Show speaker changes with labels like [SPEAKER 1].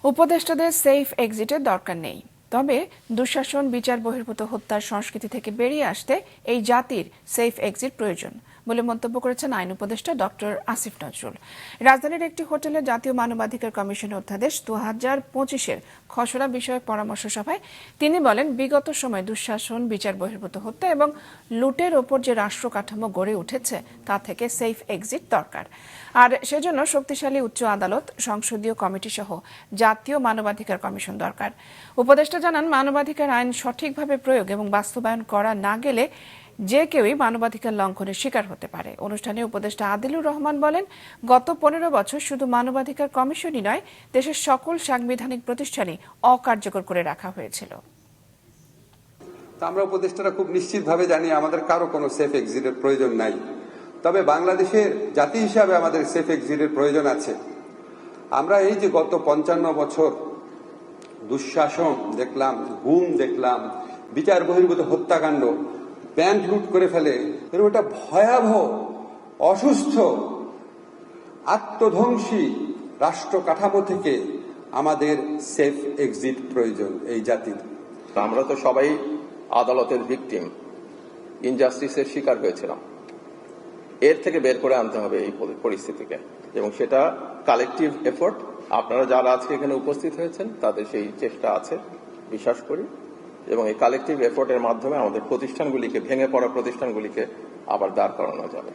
[SPEAKER 1] উপদেষ্টাদের সেফ এক্সিটের দরকার নেই, তবে দুঃশাসন, বিচার বহির্ভূত হত্যার সংস্কৃতি থেকে বেরিয়ে আসতে এই জাতির সেফ এক্সিট প্রয়োজন বলে মন্তব্য করেছেন আইন উপদেষ্টা ডক্টর আসিফ নজরুল। রাজধানীর একটি হোটেলে জাতীয় মানবাধিকার কমিশনের অধ্যাদেশ 2025-এর খসড়া বিষয়ক পরামর্শ সভায় তিনি বলেন, বিগত সময়ে দুঃশাসন, বিচার বহির্ভূত হত্যা এবং লুটের ওপর যে রাষ্ট্র কাঠামো গড়ে উঠেছে তা থেকে সেফ এক্সিট দরকার। আর সেজন্য শক্তিশালী উচ্চ আদালত, সংসদীয় কমিটি সহ জাতীয় মানবাধিকার কমিশন দরকার। উপদেষ্টা জানান, মানবাধিকার আইন সঠিকভাবে প্রয়োগ এবং বাস্তবায়ন করা না গেলে যে কেউই মানবাধিকার লঙ্ঘনের শিকার হতে পারে। অনুষ্ঠানে উপদেষ্টা আদিলুর রহমান বলেন, গত 15 বছর শুধু মানবাধিকার কমিশনই নয়, দেশের সকল সাংবিধানিক প্রতিষ্ঠানই অকার্যকর করে রাখা হয়েছিল।
[SPEAKER 2] আমরা উপদেষ্টারা খুব নিশ্চিতভাবে জানি আমাদের কারো কোনো সেফ এক্সিটের প্রয়োজন নাই, তবে বাংলাদেশের জাতি হিসাবে আমাদের সেফ এক্সিটের প্রয়োজন আছে। আমরা এই যে গত 55 বছর দুঃশাসন দেখলাম, গুম দেখলাম, বিচার বহির্ভূত হত্যাকাণ্ড, ব্যাংক লুট করে ফেলে, এরকম একটা ভয়াবহ, অসুস্থ, আত্মধ্বংসী রাষ্ট্র কাঠামো থেকে আমাদের সেফ এক্সিট প্রয়োজন এই জাতির।
[SPEAKER 3] আমরা তো সবাই আদালতের ভিকটিম, ইনজাস্টিসের শিকার হয়েছিলাম। এর থেকে বের করে আনতে হবে এই পরিস্থিতিকে, এবং সেটা কালেকটিভ এফোর্ট। আপনারা যারা আজকে এখানে উপস্থিত হয়েছেন তাদের সেই চেষ্টা আছে বিশ্বাস করি, এবং এই কালেকটিভ এফোর্টের মাধ্যমে আমাদের প্রতিষ্ঠানগুলিকে, ভেঙে পড়া প্রতিষ্ঠানগুলিকে আবার দাঁড় করানো যাবে।